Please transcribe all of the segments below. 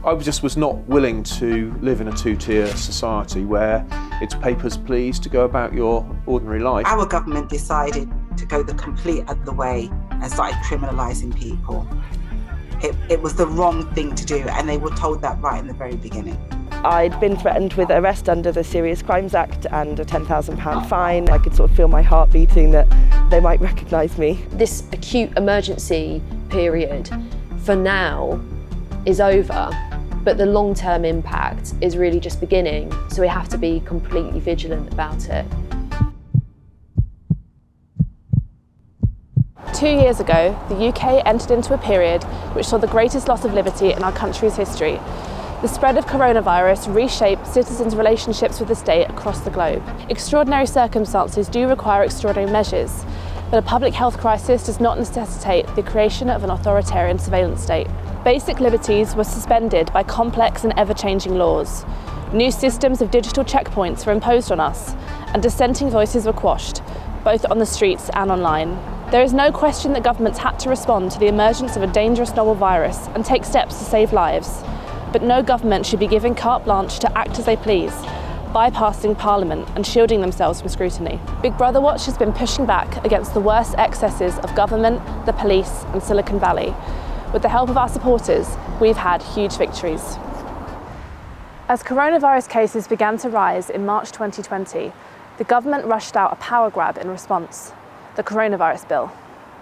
I just was not willing to live in a two-tier society where it's papers, please, to go about your ordinary life. Our government decided to go the complete other way and started criminalising people. It was the wrong thing to do, and they were told that right in the very beginning. I'd been threatened with arrest under the Serious Crimes Act and a £10,000 fine. I could sort of feel my heart beating that they might recognise me. This acute emergency period, for now, is over, but the long-term impact is really just beginning, so we have to be completely vigilant about it. 2 years ago, the UK entered into a period which saw the greatest loss of liberty in our country's history. The spread of coronavirus reshaped citizens' relationships with the state across the globe. Extraordinary circumstances do require extraordinary measures, but a public health crisis does not necessitate the creation of an authoritarian surveillance state. Basic liberties were suspended by complex and ever-changing laws. New systems of digital checkpoints were imposed on us, and dissenting voices were quashed, both on the streets and online. There is no question that governments had to respond to the emergence of a dangerous novel virus and take steps to save lives. But no government should be given carte blanche to act as they please, bypassing Parliament and shielding themselves from scrutiny. Big Brother Watch has been pushing back against the worst excesses of government, the police and Silicon Valley. With the help of our supporters, we've had huge victories. As coronavirus cases began to rise in March 2020, the government rushed out a power grab in response, the coronavirus bill.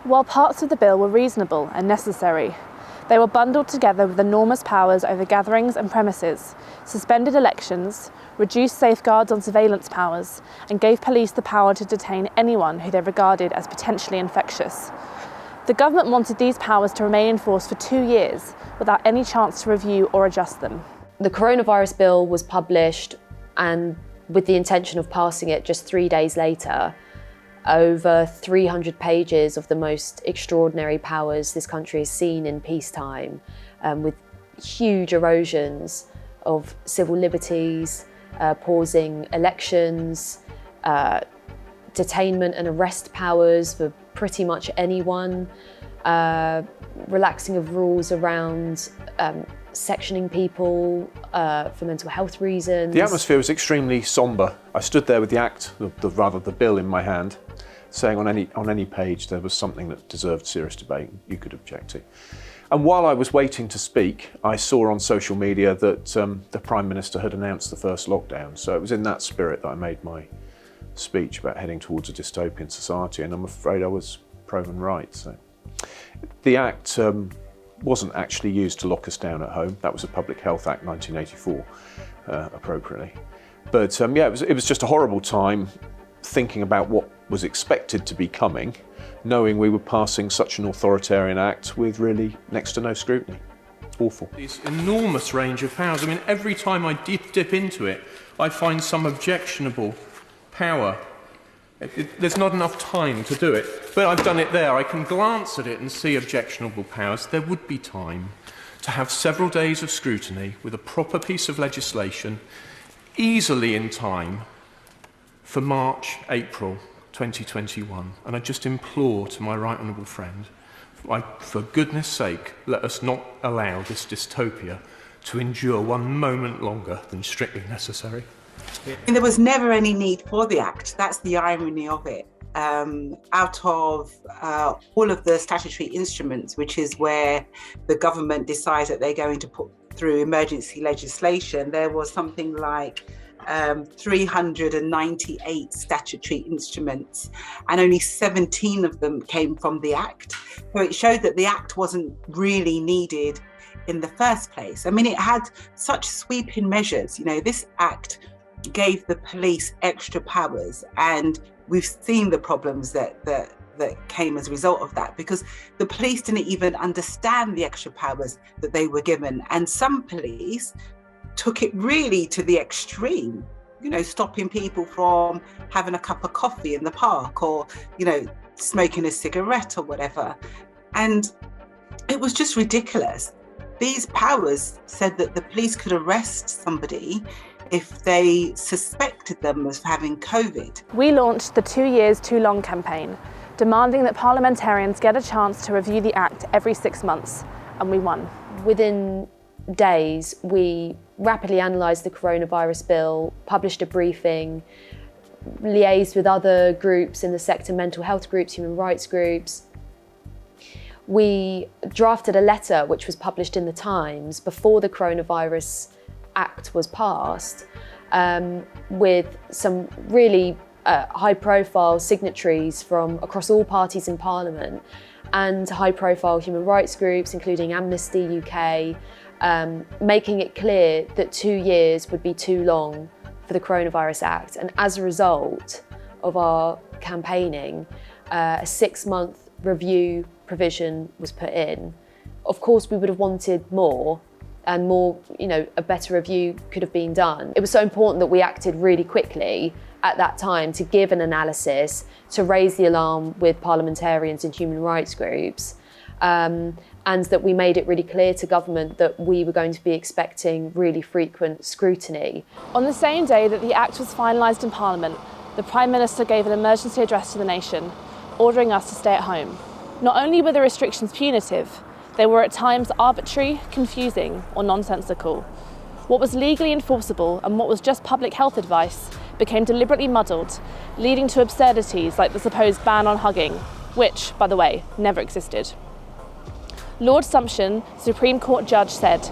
While parts of the bill were reasonable and necessary, they were bundled together with enormous powers over gatherings and premises, suspended elections, reduced safeguards on surveillance powers, and gave police the power to detain anyone who they regarded as potentially infectious. The government wanted these powers to remain in force for 2 years without any chance to review or adjust them. The coronavirus bill was published, and with the intention of passing it just 3 days later, over 300 pages of the most extraordinary powers this country has seen in peacetime, with huge erosions of civil liberties, pausing elections, detainment and arrest powers for pretty much anyone, relaxing of rules around sectioning people for mental health reasons. The atmosphere was extremely sombre. I stood there with the bill in my hand, saying on any page there was something that deserved serious debate you could object to. And while I was waiting to speak, I saw on social media that the Prime Minister had announced the first lockdown. So it was in that spirit that I made my speech about heading towards a dystopian society, and I'm afraid I was proven right. So the Act wasn't actually used to lock us down at home. That was a Public Health Act 1984, appropriately. But yeah, it was just a horrible time thinking about what was expected to be coming, knowing we were passing such an authoritarian act with really next to no scrutiny. Awful. This enormous range of powers. I mean, every time I dip into it, I find some objectionable power. There's not enough time to do it, but I've done it there. I can glance at it and see objectionable powers. There would be time to have several days of scrutiny with a proper piece of legislation, easily in time for March, April 2021. And I just implore to my right honourable friend, for goodness sake, let us not allow this dystopia to endure one moment longer than strictly necessary. And there was never any need for the Act. That's the irony of it. Out of all of the statutory instruments, which is where the government decides that they're going to put through emergency legislation, there was something like 398 statutory instruments, and only 17 of them came from the Act. So it showed that the Act wasn't really needed in the first place. I mean, it had such sweeping measures. You know, this Act gave the police extra powers, and we've seen the problems that came as a result of that, because the police didn't even understand the extra powers that they were given, and some police took it really to the extreme, you know, stopping people from having a cup of coffee in the park, or, you know, smoking a cigarette or whatever. And it was just ridiculous. These powers said that the police could arrest somebody if they suspected them of having COVID. We launched the 2 years too long campaign, demanding that parliamentarians get a chance to review the Act every 6 months, and we won. Within days, we rapidly analysed the coronavirus bill, published a briefing, liaised with other groups in the sector, mental health groups, human rights groups. We drafted a letter which was published in the Times before the Coronavirus Act was passed, with some really high-profile signatories from across all parties in Parliament and high-profile human rights groups, including Amnesty UK, making it clear that 2 years would be too long for the Coronavirus Act. And as a result of our campaigning, a 6-month review provision was put in. Of course, we would have wanted more, and more, a better review could have been done. It was so important that we acted really quickly at that time to give an analysis, to raise the alarm with parliamentarians and human rights groups, and that we made it really clear to government that we were going to be expecting really frequent scrutiny. On the same day that the Act was finalised in Parliament, the Prime Minister gave an emergency address to the nation, ordering us to stay at home. Not only were the restrictions punitive, they were at times arbitrary, confusing, or nonsensical. What was legally enforceable and what was just public health advice became deliberately muddled, leading to absurdities like the supposed ban on hugging, which, by the way, never existed. Lord Sumption, Supreme Court judge, said,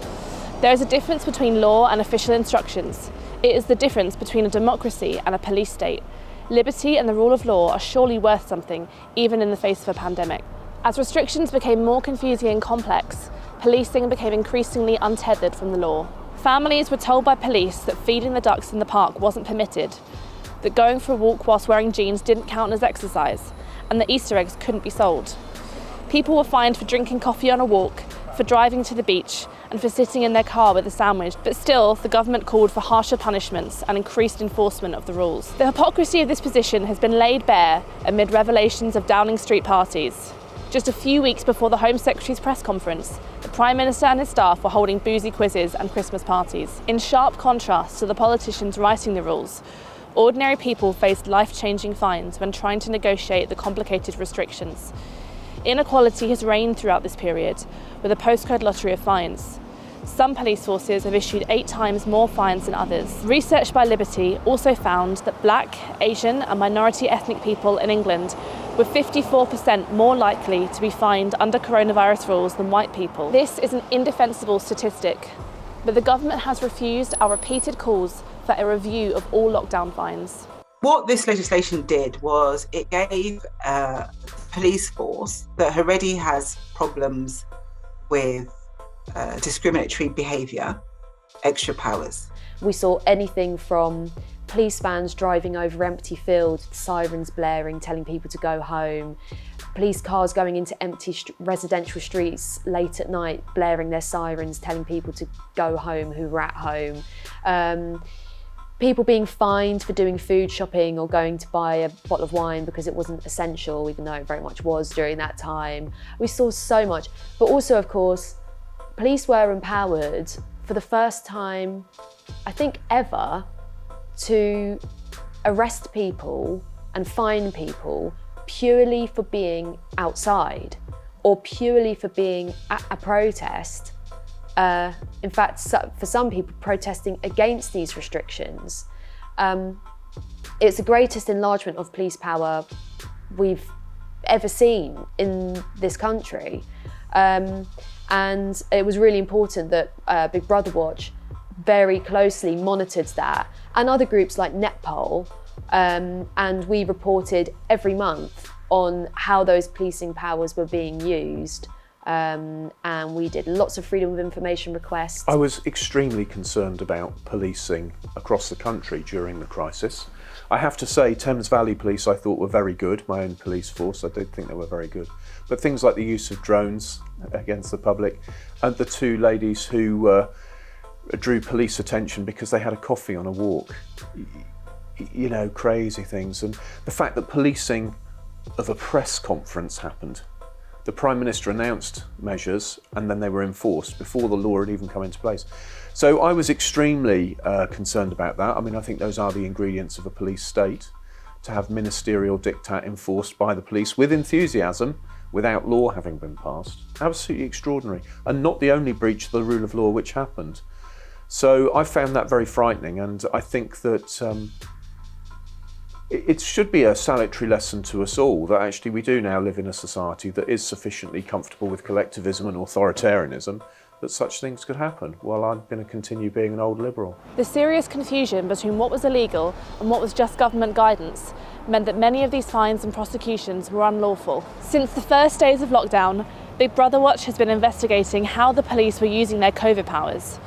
"There is a difference between law and official instructions. It is the difference between a democracy and a police state. Liberty and the rule of law are surely worth something, even in the face of a pandemic." As restrictions became more confusing and complex, policing became increasingly untethered from the law. Families were told by police that feeding the ducks in the park wasn't permitted, that going for a walk whilst wearing jeans didn't count as exercise, and that Easter eggs couldn't be sold. People were fined for drinking coffee on a walk, for driving to the beach, and for sitting in their car with a sandwich, but still the government called for harsher punishments and increased enforcement of the rules. The hypocrisy of this position has been laid bare amid revelations of Downing Street parties. Just a few weeks before the Home Secretary's press conference, the Prime Minister and his staff were holding boozy quizzes and Christmas parties. In sharp contrast to the politicians writing the rules, ordinary people faced life-changing fines when trying to negotiate the complicated restrictions. Inequality has reigned throughout this period, with a postcode lottery of fines. Some police forces have issued 8 times more fines than others. Research by Liberty also found that Black, Asian and minority ethnic people in England were 54% more likely to be fined under coronavirus rules than white people. This is an indefensible statistic, but the government has refused our repeated calls for a review of all lockdown fines. What this legislation did was it gave a police force that already has problems with discriminatory behaviour extra powers. We saw anything from police vans driving over empty fields with sirens blaring, telling people to go home, police cars going into empty residential streets late at night, blaring their sirens, telling people to go home who were at home. People being fined for doing food shopping or going to buy a bottle of wine because it wasn't essential, even though it very much was during that time. We saw so much, but also, of course, police were empowered for the first time, I think ever, to arrest people and fine people purely for being outside or purely for being at a protest. In fact, for some people, protesting against these restrictions. It's the greatest enlargement of police power we've ever seen in this country. And it was really important that Big Brother Watch very closely monitored that, and other groups like Netpol, and we reported every month on how those policing powers were being used. And we did lots of freedom of information requests. I was extremely concerned about policing across the country during the crisis. I have to say, Thames Valley Police I thought were very good, my own police force, I did think they were very good. But things like the use of drones against the public, and the 2 ladies who drew police attention because they had a coffee on a walk, crazy things. And the fact that policing of a press conference happened. The Prime Minister announced measures and then they were enforced before the law had even come into place. So I was extremely concerned about that. I mean, I think those are the ingredients of a police state, to have ministerial diktat enforced by the police with enthusiasm, without law having been passed. Absolutely extraordinary, and not the only breach of the rule of law which happened. So I found that very frightening, and I think that it should be a salutary lesson to us all that actually we do now live in a society that is sufficiently comfortable with collectivism and authoritarianism that such things could happen while I'm going to continue being an old liberal. The serious confusion between what was illegal and what was just government guidance meant that many of these fines and prosecutions were unlawful. Since the first days of lockdown, Big Brother Watch has been investigating how the police were using their COVID powers.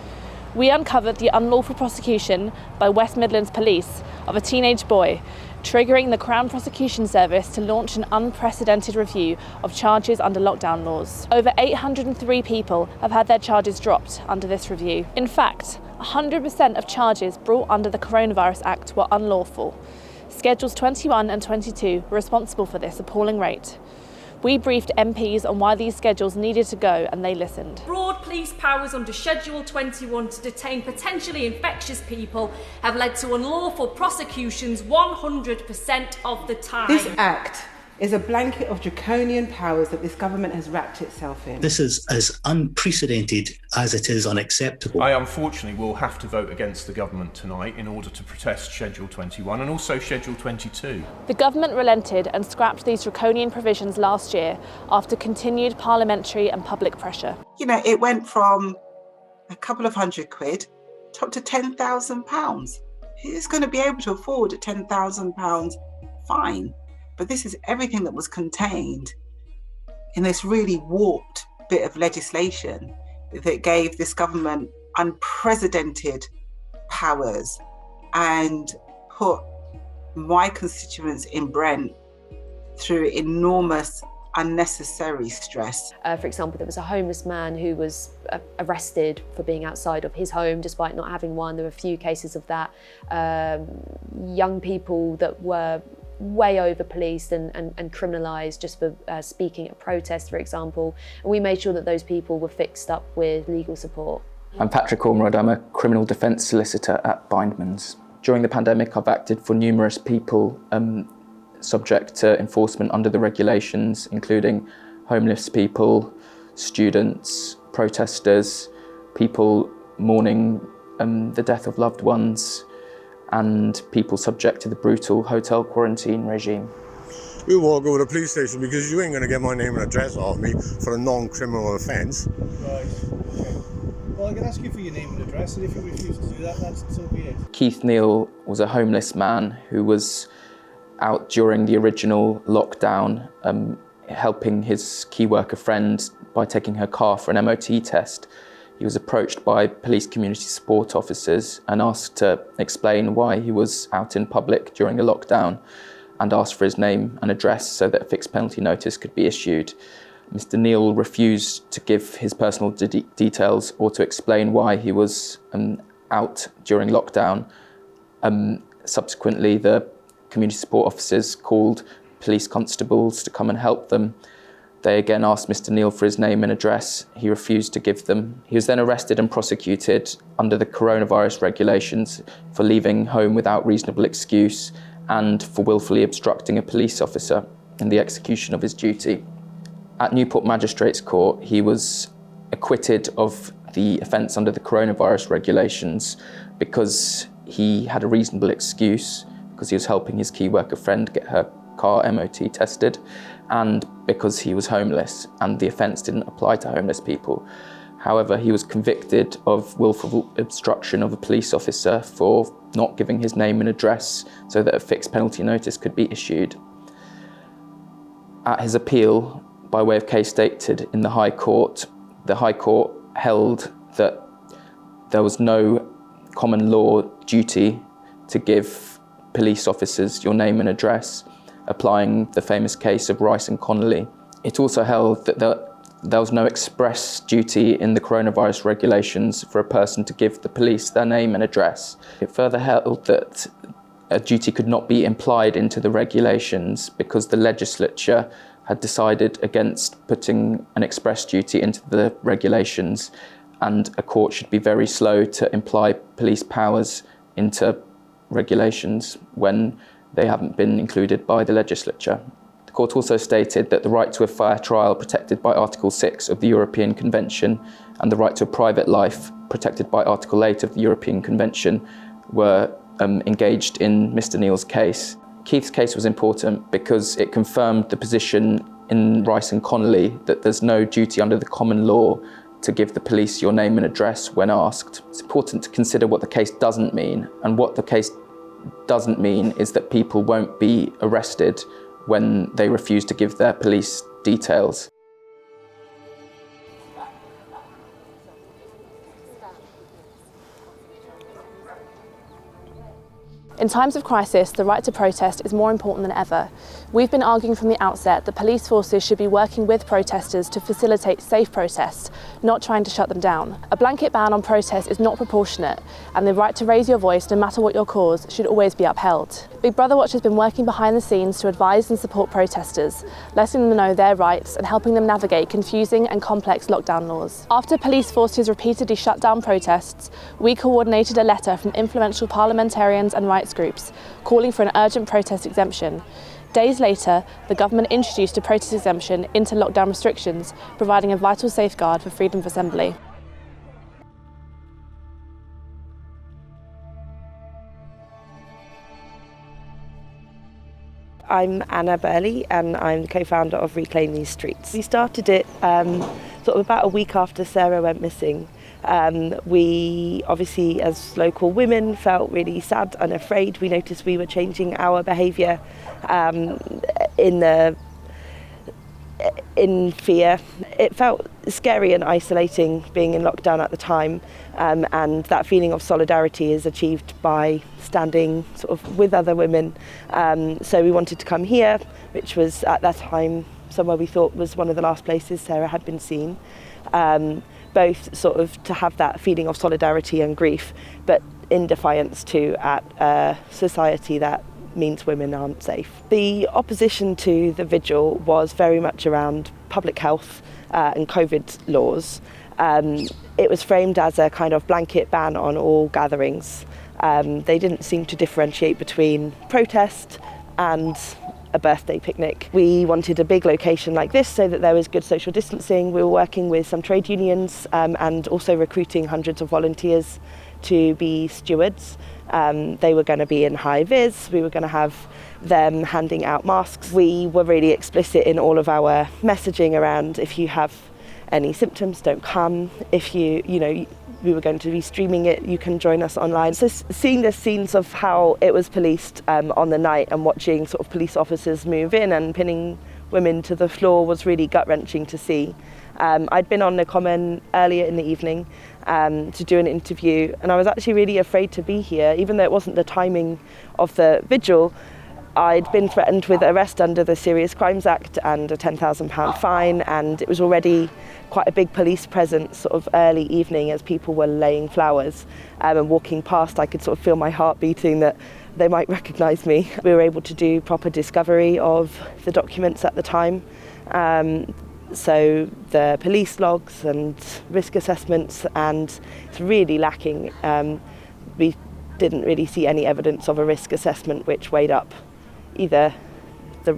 We uncovered the unlawful prosecution by West Midlands Police of a teenage boy, triggering the Crown Prosecution Service to launch an unprecedented review of charges under lockdown laws. Over 803 people have had their charges dropped under this review. In fact, 100% of charges brought under the Coronavirus Act were unlawful. Schedules 21 and 22 were responsible for this appalling rate. We briefed MPs on why these schedules needed to go, and they listened. Broad police powers under Schedule 21 to detain potentially infectious people have led to unlawful prosecutions 100% of the time. This act is a blanket of draconian powers that this government has wrapped itself in. This is as unprecedented as it is unacceptable. I unfortunately will have to vote against the government tonight in order to protest Schedule 21 and also Schedule 22. The government relented and scrapped these draconian provisions last year after continued parliamentary and public pressure. You know, it went from a couple of £100 up to £10,000. Who's going to be able to afford a £10,000 fine? But this is everything that was contained in this really warped bit of legislation that gave this government unprecedented powers and put my constituents in Brent through enormous unnecessary stress. For example, there was a homeless man who was arrested for being outside of his home despite not having one. There were a few cases of that. Young people that were way over policed and criminalised just for speaking at protests, for example. And we made sure that those people were fixed up with legal support. I'm Patrick Ormerod. I'm a criminal defence solicitor at Bindmans. During the pandemic, I've acted for numerous people subject to enforcement under the regulations, including homeless people, students, protesters, people mourning the death of loved ones, and people subject to the brutal hotel quarantine regime. We walk over to the police station because you ain't going to get my name and address off me for a non-criminal offence. Right, okay. Well, I can ask you for your name and address, and if you refuse to do that, that's so be it. Keith Neal was a homeless man who was out during the original lockdown, helping his key worker friend by taking her car for an MOT test. He was approached by police community support officers and asked to explain why he was out in public during the lockdown, and asked for his name and address so that a fixed penalty notice could be issued. Mr. Neal refused to give his personal details or to explain why he was out during lockdown. Subsequently, the community support officers called police constables to come and help them. They again asked Mr. Neal for his name and address. He refused to give them. He was then arrested and prosecuted under the coronavirus regulations for leaving home without reasonable excuse and for willfully obstructing a police officer in the execution of his duty. At Newport Magistrates Court, he was acquitted of the offence under the coronavirus regulations because he had a reasonable excuse, because he was helping his key worker friend get her car MOT tested, and because he was homeless and the offence didn't apply to homeless people. However, he was convicted of willful obstruction of a police officer for not giving his name and address so that a fixed penalty notice could be issued. At his appeal, by way of case stated in the High Court held that there was no common law duty to give police officers your name and address, applying the famous case of Rice and Connolly. It also held that there was no express duty in the coronavirus regulations for a person to give the police their name and address. It further held that a duty could not be implied into the regulations because the legislature had decided against putting an express duty into the regulations, and a court should be very slow to imply police powers into regulations when they haven't been included by the legislature. The court also stated that the right to a fair trial protected by Article 6 of the European Convention and the right to a private life protected by Article 8 of the European Convention were engaged in Mr. Neal's case. Keith's case was important because it confirmed the position in Rice and Connolly that there's no duty under the common law to give the police your name and address when asked. It's important to consider what the case doesn't mean, and what the case doesn't mean is that people won't be arrested when they refuse to give their police details. In times of crisis, the right to protest is more important than ever. We've been arguing from the outset that police forces should be working with protesters to facilitate safe protests, not trying to shut them down. A blanket ban on protest is not proportionate, and the right to raise your voice, no matter what your cause, should always be upheld. Big Brother Watch has been working behind the scenes to advise and support protesters, letting them know their rights and helping them navigate confusing and complex lockdown laws. After police forces repeatedly shut down protests, we coordinated a letter from influential parliamentarians and rights groups calling for an urgent protest exemption. Days later, the government introduced a protest exemption into lockdown restrictions, providing a vital safeguard for freedom of assembly. I'm Anna Burley and I'm the co-founder of Reclaim These Streets. We started it sort of about a week after Sarah went missing. We obviously, as local women, felt really sad and afraid. We noticed we were changing our behaviour in fear. It felt scary and isolating being in lockdown at the time, and that feeling of solidarity is achieved by standing sort of with other women. So we wanted to come here, which was at that time somewhere we thought was one of the last places Sarah had been seen. Both sort of to have that feeling of solidarity and grief, but in defiance to at a society that means women aren't safe. The opposition to the vigil was very much around public health and COVID laws. It was framed as a kind of blanket ban on all gatherings. They didn't seem to differentiate between protest and a birthday picnic. We wanted a big location like this so that there was good social distancing. We were working with some trade unions and also recruiting hundreds of volunteers to be stewards. They were going to be in high vis. We were going to have them handing out masks. We were really explicit in all of our messaging around if you have any symptoms, don't come. If we were going to be streaming it, you can join us online. So seeing the scenes of how it was policed on the night and watching sort of police officers move in and pinning women to the floor was really gut-wrenching to see. I'd been on the Common earlier in the evening to do an interview, and I was actually really afraid to be here, even though it wasn't the timing of the vigil. I'd been threatened with arrest under the Serious Crimes Act and a £10,000 fine, and it was already quite a big police presence sort of early evening as people were laying flowers and walking past. I could sort of feel my heart beating that they might recognise me. We were able to do proper discovery of the documents at the time. So the police logs and risk assessments, and it's really lacking. We didn't really see any evidence of a risk assessment which weighed up either the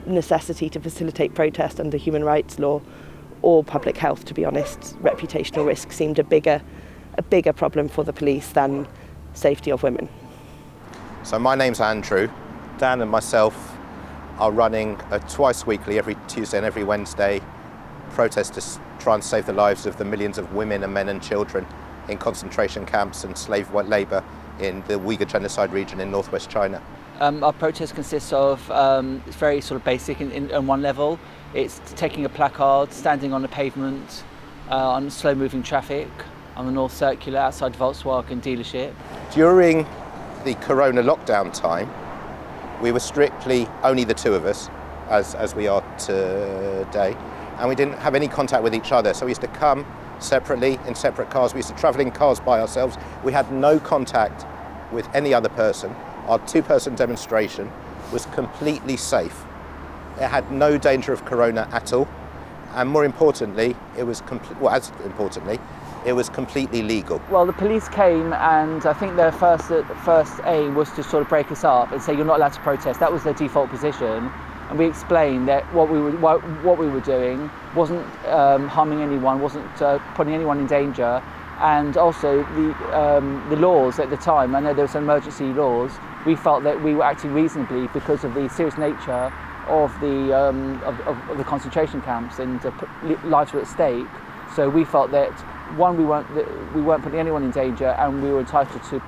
necessity to facilitate protest under human rights law or public health, to be honest. Reputational risk seemed a bigger problem for the police than safety of women. So my name's Andrew. Dan and myself are running twice weekly, every Tuesday and every Wednesday, protest to try and save the lives of the millions of women and men and children in concentration camps and slave labour in the Uyghur genocide region in northwest China. Our protest consists of, it's very sort of basic on one level. It's taking a placard, standing on the pavement, on slow-moving traffic, on the North Circular outside Volkswagen dealership. During the corona lockdown time, we were strictly only the two of us, as we are today, and we didn't have any contact with each other. So we used to come separately in separate cars. We used to travel in cars by ourselves. We had no contact with any other person. Our two-person demonstration was completely safe. It had no danger of corona at all, and more importantly, it was completely legal. Well, the police came, and I think their first aim was to sort of break us up and say you're not allowed to protest. That was their default position. and we explained that what we were doing wasn't harming anyone, wasn't putting anyone in danger, and also the laws at the time. I know there were some emergency laws. We felt that we were acting reasonably because of the serious nature of the concentration camps, and lives were at stake. So we felt that one, we weren't putting anyone in danger, and we were entitled to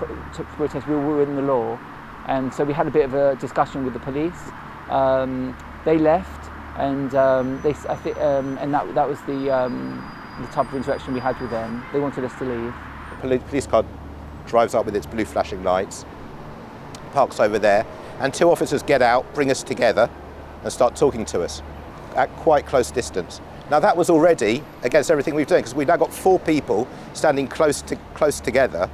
protest. We were within the law, and so we had a bit of a discussion with the police. They left, and that was the type of interaction we had with them. They wanted us to leave. The police car drives up with its blue flashing lights, parks over there, and two officers get out, bring us together, and start talking to us at quite close distance. Now that was already against everything we've done, because we've now got 4 people standing close together,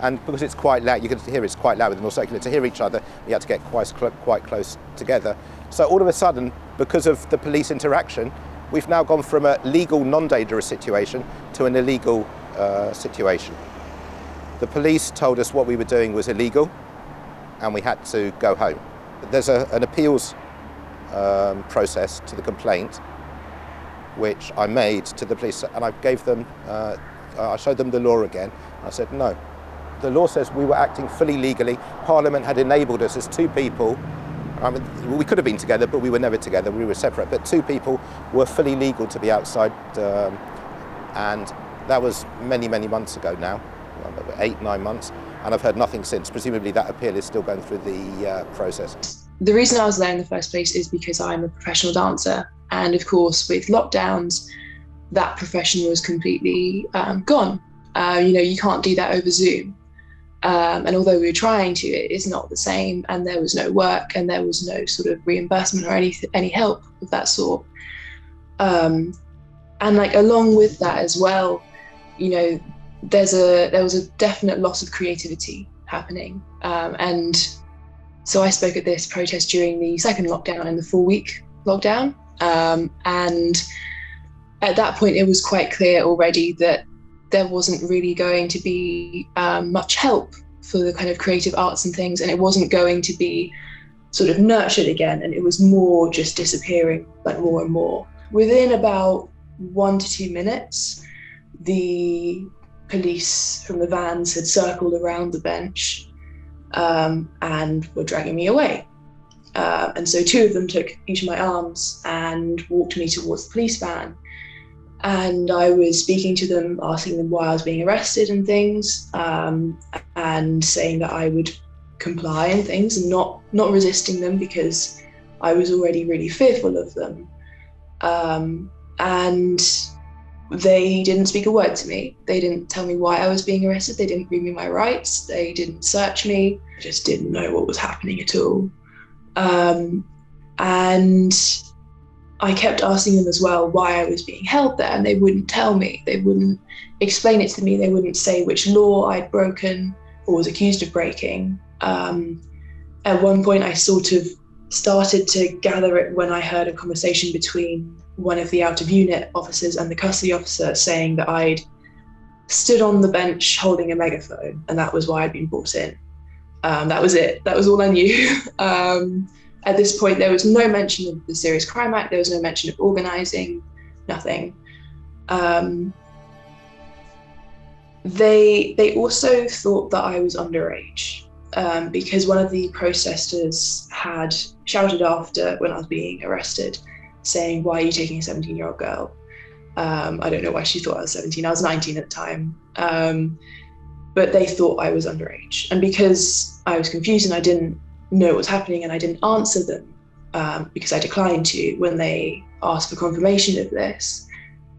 and because it's quite loud, you can hear it's quite loud with the North Circular, to hear each other, we had to get quite close together. So all of a sudden, because of the police interaction, we've now gone from a legal, non-dangerous situation to an illegal situation. The police told us what we were doing was illegal, and we had to go home. There's an appeals process to the complaint, which I made to the police, and I gave them, I showed them the law again. I said, no, the law says we were acting fully legally. Parliament had enabled us as 2 people. I mean, we could have been together, but we were never together, we were separate. But 2 people were fully legal to be outside, and that was many, many months ago now, 8, 9 months, and I've heard nothing since. Presumably that appeal is still going through the process. The reason I was there in the first place is because I'm a professional dancer, and of course with lockdowns, that profession was completely gone. You can't do that over Zoom. And although we were trying to, it is not the same, and there was no work, and there was no sort of reimbursement or any help of that sort. And along with that as well, there was a definite loss of creativity happening. And so I spoke at this protest during the second lockdown, in the 4-week lockdown. And at that point, it was quite clear already that there wasn't really going to be much help for the kind of creative arts and things, and it wasn't going to be sort of nurtured again, and it was more just disappearing, like more and more. Within about 1 to 2 minutes, the police from the vans had circled around the bench and were dragging me away. And so 2 of them took each of my arms and walked me towards the police van. And I was speaking to them, asking them why I was being arrested and things, and saying that I would comply and things, and not resisting them because I was already really fearful of them. And they didn't speak a word to me. They didn't tell me why I was being arrested. They didn't read me my rights. They didn't search me. I just didn't know what was happening at all. And I kept asking them as well why I was being held there, and they wouldn't tell me. They wouldn't explain it to me. They wouldn't say which law I'd broken or was accused of breaking. At one point, I sort of started to gather it when I heard a conversation between one of the out-of-unit officers and the custody officer saying that I'd stood on the bench holding a megaphone, and that was why I'd been brought in. That was it. That was all I knew. At this point, there was no mention of the Serious Crime Act. There was no mention of organising, nothing. They also thought that I was underage because one of the protesters had shouted after when I was being arrested, saying, "Why are you taking a 17-year-old girl?" I don't know why she thought I was 17. I was 19 at the time. But they thought I was underage. And because I was confused and I didn't know what was happening and I didn't answer them because I declined to when they asked for confirmation of this,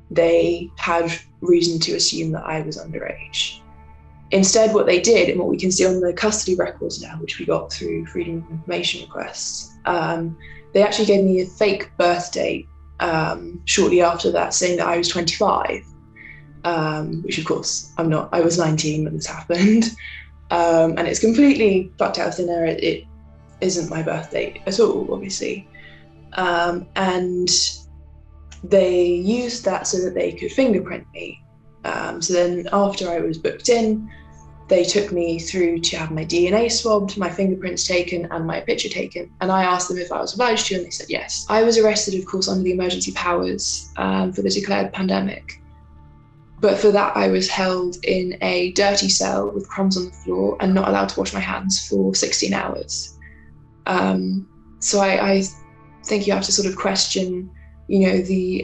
they had reason to assume that I was underage. Instead, what they did, and what we can see on the custody records now, which we got through Freedom of Information requests, they actually gave me a fake birth date shortly after that, saying that I was 25, which of course I'm not. I was 19 when this happened. And it's completely fucked out of thin air. It isn't my birth date at all, obviously. And they used that so that they could fingerprint me. So then after I was booked in, they took me through to have my DNA swabbed, my fingerprints taken, and my picture taken. And I asked them if I was obliged to, and they said yes. I was arrested, of course, under the emergency powers for the declared pandemic. But for that, I was held in a dirty cell with crumbs on the floor and not allowed to wash my hands for 16 hours. So I think you have to sort of question, the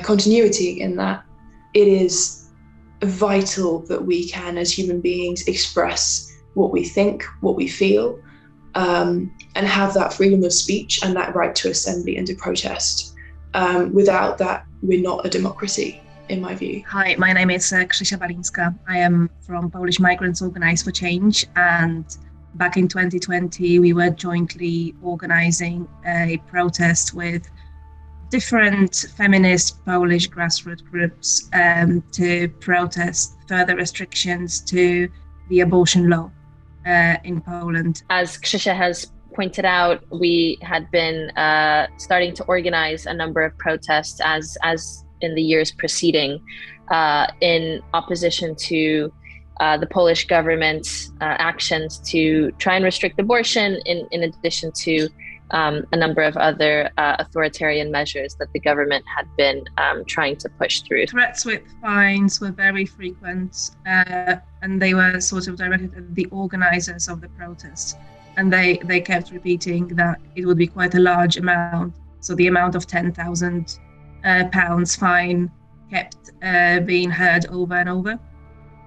continuity in that. It is vital that we can, as human beings, express what we think, what we feel, and have that freedom of speech and that right to assembly and to protest. Without that, we're not a democracy, in my view. Hi, my name is Krzysia Walinska. I am from Polish Migrants Organize for Change, and back in 2020, we were jointly organizing a protest with different feminist Polish grassroots groups to protest further restrictions to the abortion law in Poland. As Krzysia has pointed out, we had been starting to organize a number of protests as in the years preceding in opposition to the Polish government's actions to try and restrict abortion, in addition to a number of other authoritarian measures that the government had been trying to push through. Threats with fines were very frequent, and they were sort of directed at the organizers of the protests. And they kept repeating that it would be quite a large amount. So the amount of £10,000 fine kept being heard over and over.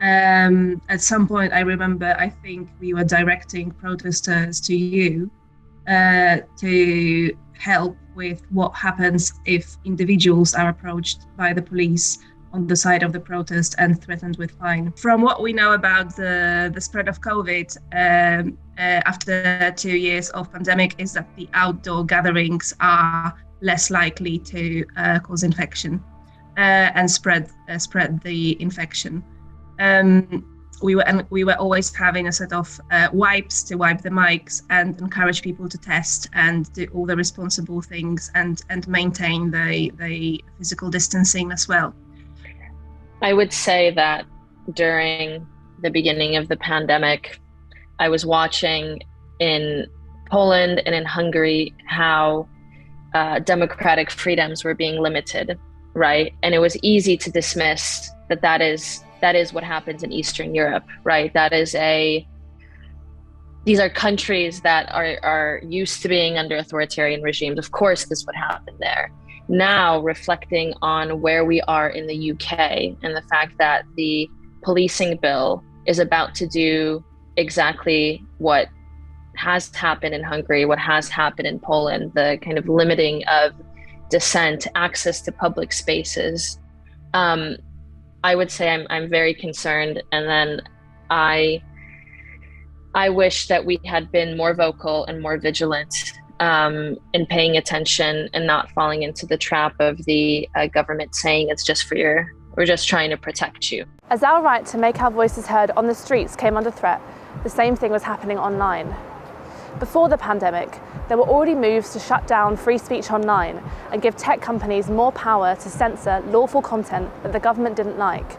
At some point, I remember, I think we were directing protesters to you to help with what happens if individuals are approached by the police on the side of the protest and threatened with fine. From what we know about the spread of COVID after 2 years of pandemic is that the outdoor gatherings are less likely to cause infection and spread the infection. We were always having a set of wipes to wipe the mics and encourage people to test and do all the responsible things and maintain the physical distancing as well. I would say that during the beginning of the pandemic, I was watching in Poland and in Hungary how democratic freedoms were being limited, right? And it was easy to dismiss that is what happens in Eastern Europe, right? These are countries that are used to being under authoritarian regimes. Of course, this would happen there. Now, reflecting on where we are in the UK and the fact that the policing bill is about to do exactly what has happened in Hungary, what has happened in Poland, the kind of limiting of dissent, access to public spaces, I would say I'm very concerned. And then I wish that we had been more vocal and more vigilant in paying attention and not falling into the trap of the government saying it's just we're just trying to protect you. As our right to make our voices heard on the streets came under threat, the same thing was happening online. Before the pandemic, there were already moves to shut down free speech online and give tech companies more power to censor lawful content that the government didn't like.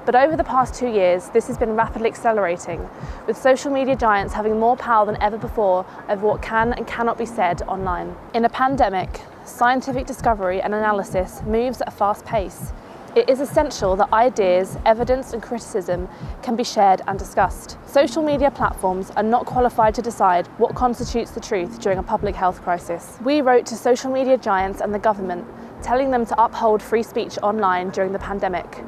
But over the past 2 years, this has been rapidly accelerating, with social media giants having more power than ever before over what can and cannot be said online. In a pandemic, scientific discovery and analysis moves at a fast pace. It is essential that ideas, evidence and criticism can be shared and discussed. Social media platforms are not qualified to decide what constitutes the truth during a public health crisis. We wrote to social media giants and the government, telling them to uphold free speech online during the pandemic.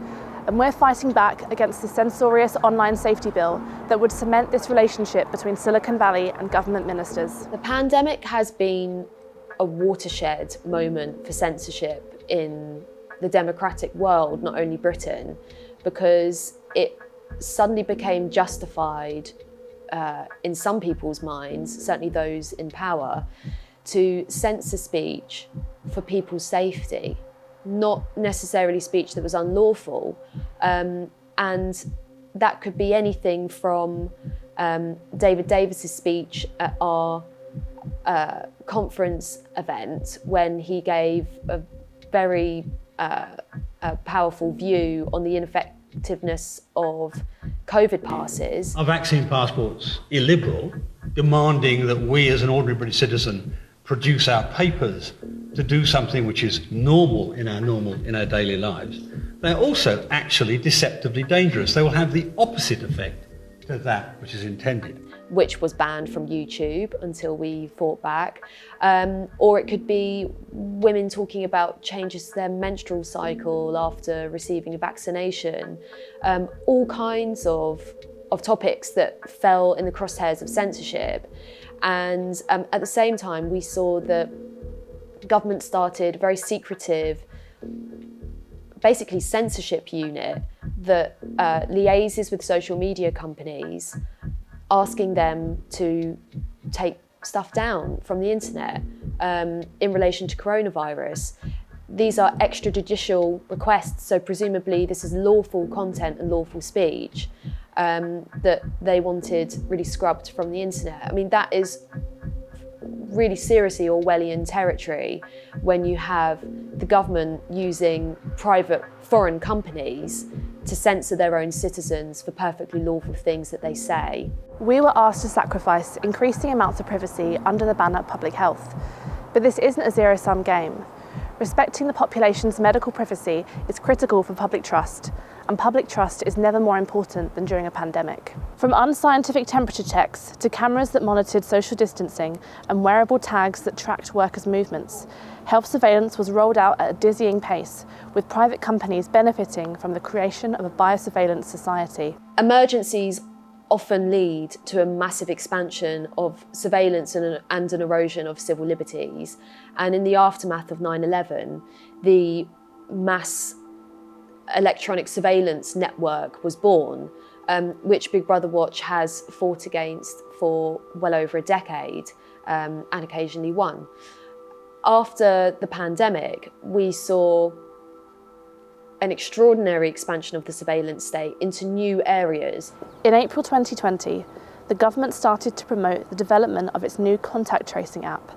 And we're fighting back against the censorious online safety bill that would cement this relationship between Silicon Valley and government ministers. The pandemic has been a watershed moment for censorship in the democratic world, not only Britain, because it suddenly became justified in some people's minds, certainly those in power, to censor speech for people's safety, not necessarily speech that was unlawful. And that could be anything from David Davis's speech at our conference event when he gave a very powerful view on the effectiveness of COVID passes. Are vaccine passports illiberal, demanding that we as an ordinary British citizen produce our papers to do something which is normal in our daily lives? They're also actually deceptively dangerous. They will have the opposite effect to that which is intended. Which was banned from YouTube until we fought back. Or it could be women talking about changes to their menstrual cycle after receiving a vaccination. All kinds of topics that fell in the crosshairs of censorship. And at the same time, we saw that the government started a very secretive, basically censorship unit that liaises with social media companies, asking them to take stuff down from the internet in relation to coronavirus. These are extrajudicial requests, so presumably this is lawful content and lawful speech that they wanted really scrubbed from the internet. I mean, that is really seriously Orwellian territory when you have the government using private foreign companies to censor their own citizens for perfectly lawful things that they say. We were asked to sacrifice increasing amounts of privacy under the banner of public health. But this isn't a zero-sum game. Respecting the population's medical privacy is critical for public trust, and public trust is never more important than during a pandemic. From unscientific temperature checks to cameras that monitored social distancing and wearable tags that tracked workers' movements, health surveillance was rolled out at a dizzying pace, with private companies benefiting from the creation of a biosurveillance society. Emergencies often lead to a massive expansion of surveillance and an erosion of civil liberties. And in the aftermath of 9/11, the mass electronic surveillance network was born, which Big Brother Watch has fought against for well over a decade and occasionally won. After the pandemic, we saw an extraordinary expansion of the surveillance state into new areas. In April 2020, the government started to promote the development of its new contact tracing app,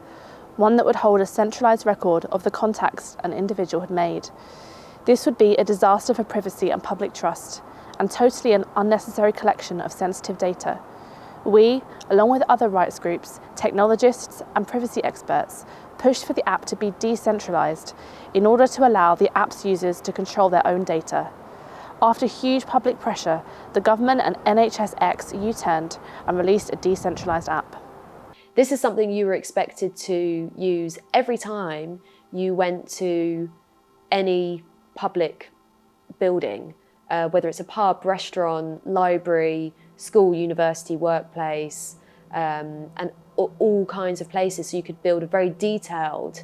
one that would hold a centralised record of the contacts an individual had made. This would be a disaster for privacy and public trust, and totally an unnecessary collection of sensitive data. We, along with other rights groups, technologists and privacy experts, pushed for the app to be decentralised in order to allow the app's users to control their own data. After huge public pressure, the government and NHSX U-turned and released a decentralised app. This is something you were expected to use every time you went to any public building, whether it's a pub, restaurant, library, school, university, workplace, and all kinds of places. So you could build a very detailed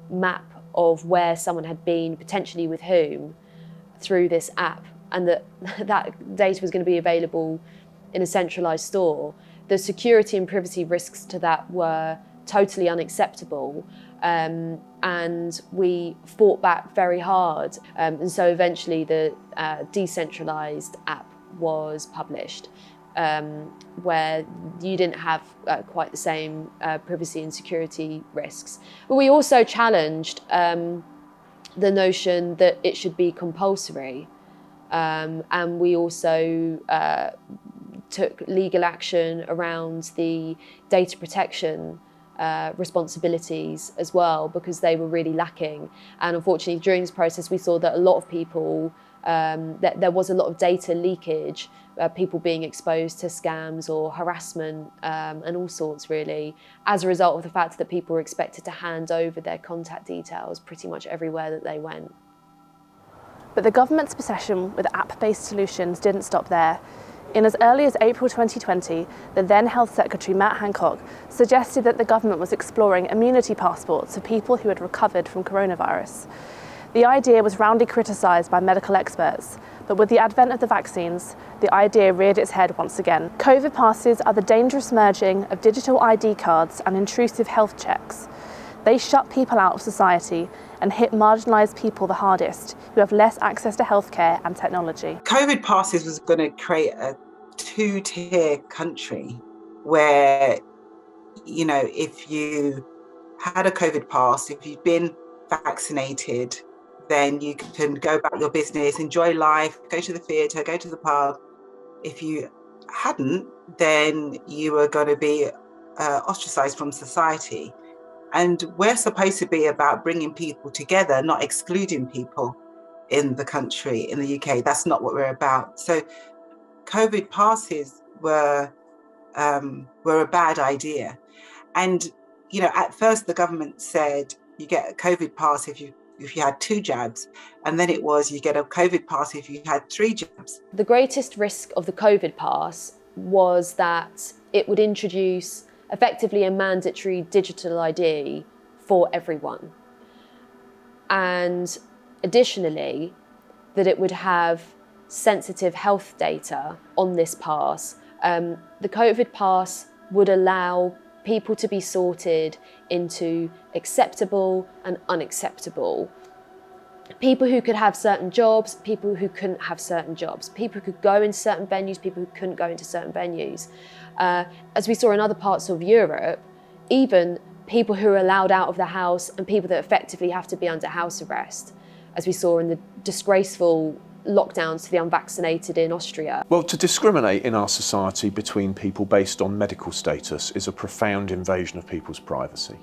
map of where someone had been, potentially with whom, through this app, and that data was going to be available in a centralised store. The security and privacy risks to that were totally unacceptable, and we fought back very hard. And so eventually the decentralised app was published, where you didn't have quite the same privacy and security risks. But we also challenged the notion that it should be compulsory, and we also took legal action around the data protection responsibilities as well, because they were really lacking. And unfortunately, during this process, we saw that a lot of people, that there was a lot of data leakage, people being exposed to scams or harassment and all sorts, really, as a result of the fact that people were expected to hand over their contact details pretty much everywhere that they went. But the government's obsession with app-based solutions didn't stop there. In as early as April 2020, the then Health Secretary Matt Hancock suggested that the government was exploring immunity passports for people who had recovered from coronavirus. The idea was roundly criticised by medical experts, but with the advent of the vaccines, the idea reared its head once again. COVID passes are the dangerous merging of digital ID cards and intrusive health checks. They shut people out of society and hit marginalised people the hardest, who have less access to healthcare and technology. COVID passes was going to create a two-tier country where, you know, if you had a COVID pass, if you'd been vaccinated, then you can go about your business, enjoy life, go to the theatre, go to the pub. If you hadn't, then you were going to be ostracised from society. And we're supposed to be about bringing people together, not excluding people in the country, in the UK. That's not what we're about. So COVID passes were a bad idea. And, you know, at first the government said you get a COVID pass if you had 2 jabs, and then it was you get a COVID pass if you had 3 jabs. The greatest risk of the COVID pass was that it would introduce effectively a mandatory digital ID for everyone. And additionally, that it would have sensitive health data on this pass. The COVID pass would allow people to be sorted into acceptable and unacceptable. People who could have certain jobs, people who couldn't have certain jobs, people who could go into certain venues, people who couldn't go into certain venues. As we saw in other parts of Europe, even people who are allowed out of the house and people that effectively have to be under house arrest, as we saw in the disgraceful lockdowns for the unvaccinated in Austria. Well, to discriminate in our society between people based on medical status is a profound invasion of people's privacy.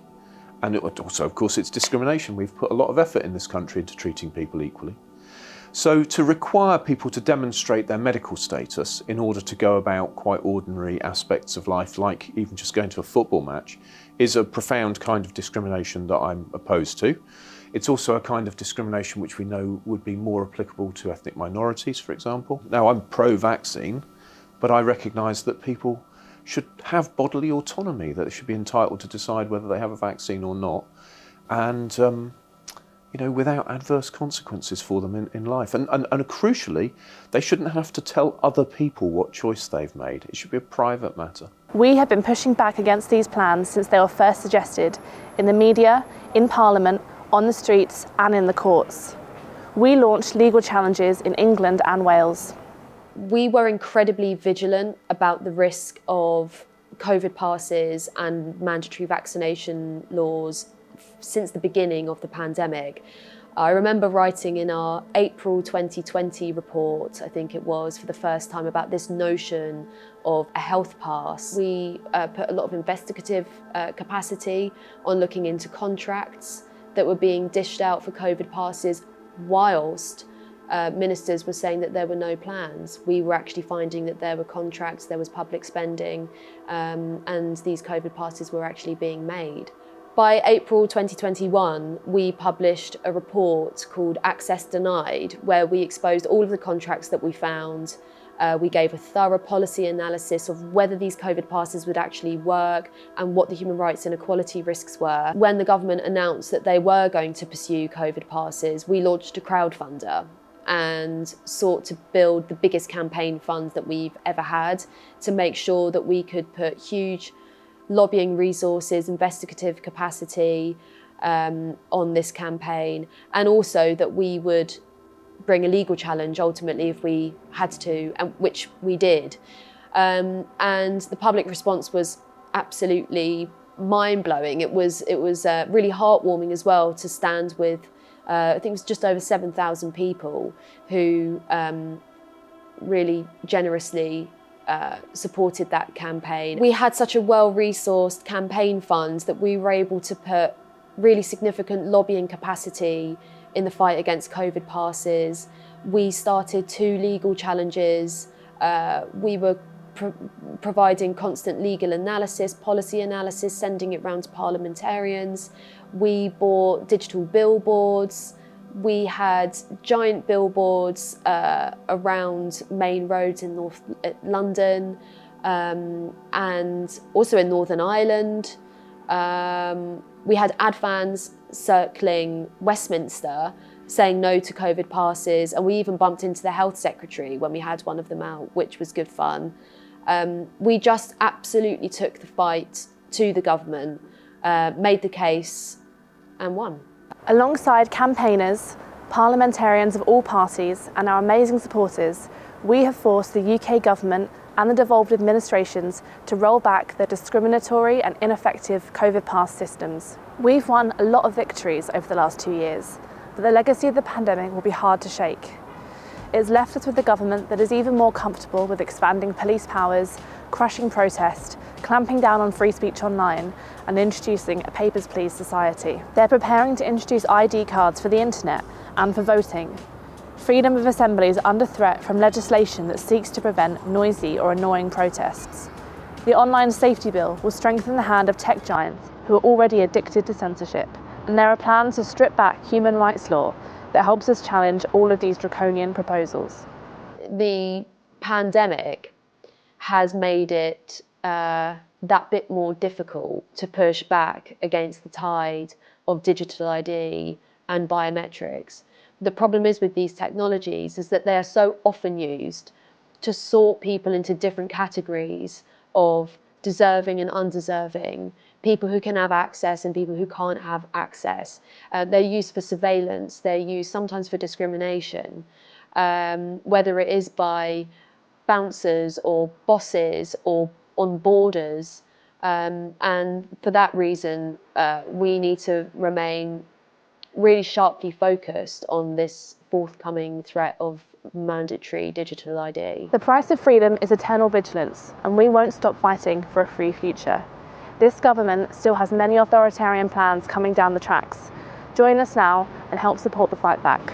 And also, of course, it's discrimination. We've put a lot of effort in this country into treating people equally. So to require people to demonstrate their medical status in order to go about quite ordinary aspects of life, like even just going to a football match, is a profound kind of discrimination that I'm opposed to. It's also a kind of discrimination which we know would be more applicable to ethnic minorities, for example. Now, I'm pro-vaccine, but I recognise that people should have bodily autonomy, that they should be entitled to decide whether they have a vaccine or not, and you know, without adverse consequences for them in life. And crucially, they shouldn't have to tell other people what choice they've made. It should be a private matter. We have been pushing back against these plans since they were first suggested, in the media, in Parliament, on the streets and in the courts. We launched legal challenges in England and Wales. We were incredibly vigilant about the risk of COVID passes and mandatory vaccination laws since the beginning of the pandemic. I remember writing in our April 2020 report, I think it was, for the first time about this notion of a health pass. We put a lot of investigative capacity on looking into contracts that were being dished out for COVID passes whilst ministers were saying that there were no plans. We were actually finding that there were contracts, there was public spending, and these COVID passes were actually being made. By April 2021, we published a report called Access Denied, where we exposed all of the contracts that we found. We gave a thorough policy analysis of whether these COVID passes would actually work and what the human rights and equality risks were. When the government announced that they were going to pursue COVID passes, we launched a crowdfunder and sought to build the biggest campaign fund that we've ever had to make sure that we could put huge lobbying resources, investigative capacity on this campaign, and also that we would bring a legal challenge ultimately if we had to, and which we did. And the public response was absolutely mind-blowing. It was really heartwarming as well to stand with, I think it was just over 7,000 people who really generously supported that campaign. We had such a well-resourced campaign fund that we were able to put really significant lobbying capacity in the fight against COVID passes. We started 2 legal challenges. We were providing constant legal analysis, policy analysis, sending it round to parliamentarians. We bought digital billboards. We had giant billboards around main roads in North London and also in Northern Ireland. We had ad vans circling Westminster saying no to COVID passes, and we even bumped into the health secretary when we had one of them out, which was good fun. We just absolutely took the fight to the government, made the case and won. Alongside campaigners, parliamentarians of all parties and our amazing supporters, we have forced the UK government and the devolved administrations to roll back their discriminatory and ineffective COVID pass systems. We've won a lot of victories over the last 2 years. but the legacy of the pandemic will be hard to shake. It's left us with a government that is even more comfortable with expanding police powers, crushing protest, clamping down on free speech online, and introducing a papers please society. They're preparing to introduce ID cards for the internet and for voting. Freedom of assembly is under threat from legislation that seeks to prevent noisy or annoying protests. The online safety bill will strengthen the hand of tech giants who are already addicted to censorship. And there are plans to strip back human rights law that helps us challenge all of these draconian proposals. The pandemic has made it that bit more difficult to push back against the tide of digital ID and biometrics. The problem is with these technologies is that they are so often used to sort people into different categories of deserving and undeserving, people who can have access and people who can't have access. They're used for surveillance, they're used sometimes for discrimination, whether it is by bouncers or bosses or on borders. And for that reason, we need to remain really sharply focused on this forthcoming threat of mandatory digital ID. The price of freedom is eternal vigilance, and we won't stop fighting for a free future. This government still has many authoritarian plans coming down the tracks. Join us now and help support the fight back.